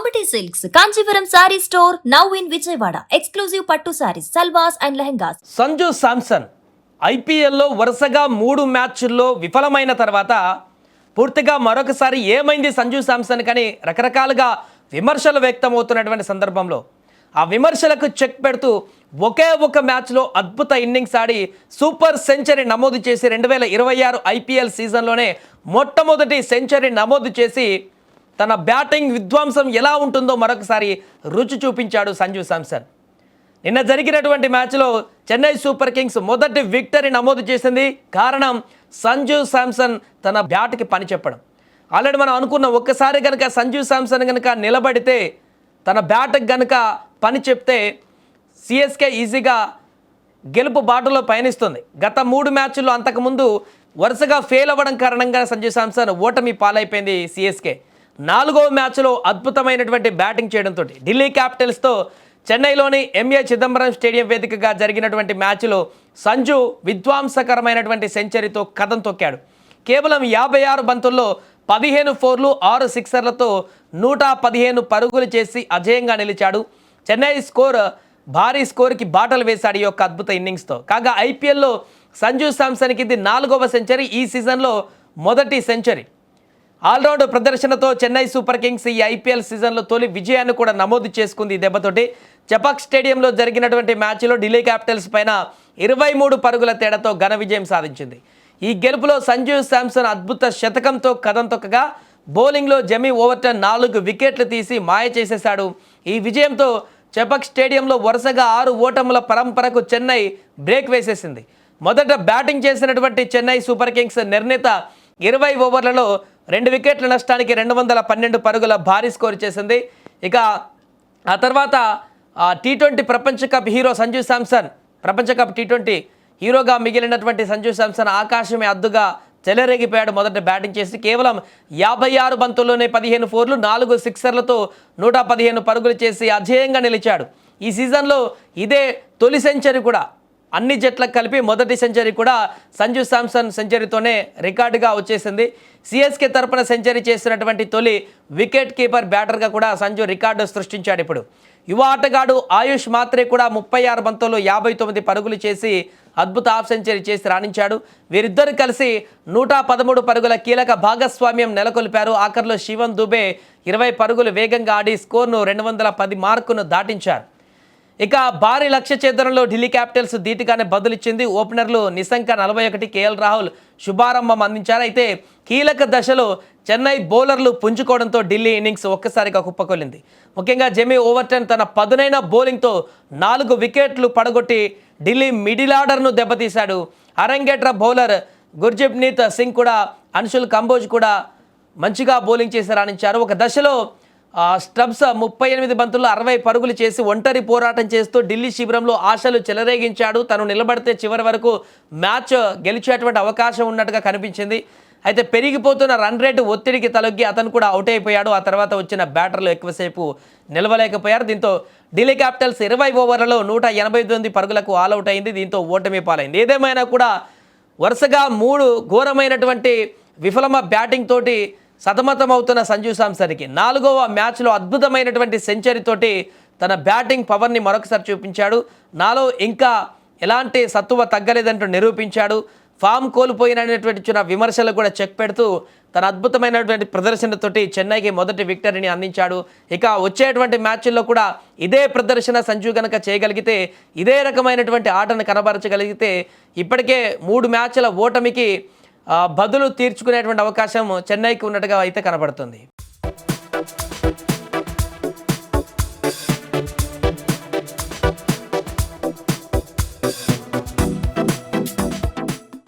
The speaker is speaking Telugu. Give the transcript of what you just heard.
Amity Silks, Kanchipuram Saree Store, now in Vijayawada. Exclusive Pattu Sarees, Salwas and Lehengas. Sanju Samson ఐపీఎల్లో వరుసగా 3 మ్యాచ్ల్లో విఫలమైన తర్వాత పూర్తిగా మరొకసారి ఏమైంది సంజు శాంసన్ కని రకరకాలుగా విమర్శలు వ్యక్తమవుతున్నటువంటి సందర్భంలో ఆ విమర్శలకు చెక్ పెడుతూ ఒకే ఒక మ్యాచ్లో అద్భుత ఇన్నింగ్స్ ఆడి సూపర్ సెంచరీ నమోదు చేసి 2026 ఐపీఎల్ సీజన్లోనే మొట్టమొదటి సెంచరీ నమోదు చేసి తన బ్యాటింగ్ విధ్వంసం ఎలా ఉంటుందో మరొకసారి రుచి చూపించాడు సంజు శాంసన్. నిన్న జరిగినటువంటి మ్యాచ్లో చెన్నై సూపర్ కింగ్స్ మొదటి విక్టరీ నమోదు చేసింది. కారణం సంజు శాంసన్ తన బ్యాట్కి పని చెప్పడం. ఆల్రెడీ మనం అనుకున్న ఒక్కసారి కనుక సంజు శాంసన్ కనుక నిలబడితే తన బ్యాట్కి కనుక పని చెప్తే సిఎస్కే ఈజీగా గెలుపు బాటలో పయనిస్తుంది. గత 3 మ్యాచ్ల్లో అంతకుముందు వరుసగా ఫెయిల్ అవ్వడం కారణంగా సంజు శాంసన్ ఓటమి పాలైపోయింది. సిఎస్కే 4వ మ్యాచ్లో అద్భుతమైనటువంటి బ్యాటింగ్ చేయడంతో ఢిల్లీ క్యాపిటల్స్తో చెన్నైలోని ఎంఏ చిదంబరం స్టేడియం వేదికగా జరిగినటువంటి మ్యాచ్లో సంజు విధ్వంసకరమైనటువంటి సెంచరీతో కథం తొక్కాడు. కేవలం 56 బంతుల్లో 15 ఫోర్లు 6 సిక్సర్లతో 115 పరుగులు చేసి అజేయంగా నిలిచాడు. చెన్నై భారీ స్కోర్కి బాటలు వేశాడు ఈ యొక్క అద్భుత ఇన్నింగ్స్తో. కాగా ఐపీఎల్లో సంజు శాంసన్కి ఇది 4వ సెంచరీ, ఈ సీజన్లో మొదటి సెంచరీ. ఆల్రౌండ్ ప్రదర్శనతో చెన్నై సూపర్ కింగ్స్ ఈ ఐపీఎల్ సీజన్లో తొలి విజయాన్ని కూడా నమోదు చేసుకుంది. ఈ దెబ్బతోటి చపాక్ స్టేడియంలో జరిగినటువంటి మ్యాచ్లో ఢిల్లీ క్యాపిటల్స్ పైన 23 పరుగుల తేడాతో ఘన విజయం సాధించింది. ఈ గెలుపులో సంజు శాంసన్ అద్భుత శతకంతో కథం తొక్కగా బౌలింగ్లో జెమీ ఓవర్టన్ 4 వికెట్లు తీసి మాయ చేసేశాడు. ఈ విజయంతో చపాక్ స్టేడియంలో వరుసగా 6 ఓటముల పరంపరకు చెన్నై బ్రేక్ వేసేసింది. మొదట బ్యాటింగ్ చేసినటువంటి చెన్నై సూపర్ కింగ్స్ నిర్ణీత 20 ఓవర్లలో 2 వికెట్ల నష్టానికి 212 పరుగుల భారీ స్కోర్ చేసింది. ఇక ఆ తర్వాత టీ20 ప్రపంచ కప్ హీరో సంజు శాంసన్, ప్రపంచ కప్ టీ20 హీరోగా మిగిలినటువంటి సంజు శాంసన్ ఆకాశమే అద్దుగా చెలరేగిపోయాడు. మొదట బ్యాటింగ్ చేసి కేవలం 56 బంతుల్లోనే 15 ఫోర్లు 4 సిక్సర్లతో 115 పరుగులు చేసి అజేయంగా నిలిచాడు. ఈ సీజన్లో ఇదే తొలి సెంచరీ కూడా, అన్ని జట్లకు కలిపి మొదటి సెంచరీ కూడా సంజు శాంసన్ సెంచరీతోనే రికార్డుగా వచ్చేసింది. సిఎస్కే తరపున సెంచరీ చేసినటువంటి తొలి వికెట్ కీపర్ బ్యాటర్గా కూడా సంజు రికార్డు సృష్టించాడు. ఇప్పుడు యువ ఆటగాడు ఆయుష్ మాత్రే కూడా 36 బంతుల్లో 59 పరుగులు చేసి అద్భుత హాఫ్ సెంచరీ చేసి రాణించాడు. వీరిద్దరు కలిసి 113 పరుగుల కీలక భాగస్వామ్యం నెలకొల్పారు. ఆఖరిలో శివం దుబే 20 పరుగులు వేగంగా ఆడి స్కోర్ను 210 మార్కును దాటించారు. ఇక భారీ లక్ష్య ఛేదనలో ఢిల్లీ క్యాపిటల్స్ ధీటుగానే బదులిచ్చింది. ఓపెనర్లు నిశంక 41, కేఎల్ రాహుల్ శుభారంభం అందించారు. అయితే కీలక దశలో చెన్నై బౌలర్లు పుంజుకోవడంతో ఢిల్లీ ఇన్నింగ్స్ ఒక్కసారిగా కుప్పకొల్లింది. ముఖ్యంగా జెమీ ఓవర్టన్ తన పదునైన బౌలింగ్తో 4 వికెట్లు పడగొట్టి ఢిల్లీ మిడిల్ ఆర్డర్ను దెబ్బతీశాడు. అరంగేట్ర బౌలర్ గుర్జీప్నీత్ సింగ్ కూడా, అన్షుల్ కంబోజ్ కూడా మంచిగా బౌలింగ్ చేసి రాణించారు. ఒక దశలో స్టబ్స్ 38 బంతుల్లో 60 పరుగులు చేసి ఒంటరి పోరాటం చేస్తూ ఢిల్లీ శిబిరంలో ఆశలు చెలరేగించాడు. తను నిలబడితే చివరి వరకు మ్యాచ్ గెలిచేటువంటి అవకాశం ఉన్నట్టుగా కనిపించింది. అయితే పెరిగిపోతున్న రన్ రేటు ఒత్తిడికి తలొగ్గి అతను కూడా అవుట్ అయిపోయాడు. ఆ తర్వాత వచ్చిన బ్యాటర్లు ఎక్కువసేపు నిలవలేకపోయారు. దీంతో ఢిల్లీ క్యాపిటల్స్ 20 ఓవర్లలో 189 పరుగులకు ఆల్అవుట్ అయింది. దీంతో ఓటమి పాలైంది. ఏదేమైనా కూడా వరుసగా 3 ఘోరమైనటువంటి విఫలమ బ్యాటింగ్ తోటి సతమతమవుతున్న సంజు శాంసన్కి 4వ మ్యాచ్లో అద్భుతమైనటువంటి సెంచరీతోటి తన బ్యాటింగ్ పవర్ని మరొకసారి చూపించాడు. నాలో ఇంకా ఎలాంటి సత్తువ తగ్గలేదంటూ నిరూపించాడు. ఫామ్ కోల్పోయినటువంటి చిన్న విమర్శలు కూడా చెక్ పెడుతూ తన అద్భుతమైనటువంటి ప్రదర్శనతోటి చెన్నైకి మొదటి విక్టరీని అందించాడు. ఇక వచ్చేటువంటి మ్యాచ్ల్లో కూడా ఇదే ప్రదర్శన సంజు గనక చేయగలిగితే, ఇదే రకమైనటువంటి ఆటను కనబరచగలిగితే ఇప్పటికే 3 మ్యాచ్ల ఓటమికి బదులు తీర్చుకునేటువంటి అవకాశం చెన్నైకి ఉన్నట్టుగా అయితే కనబడుతుంది.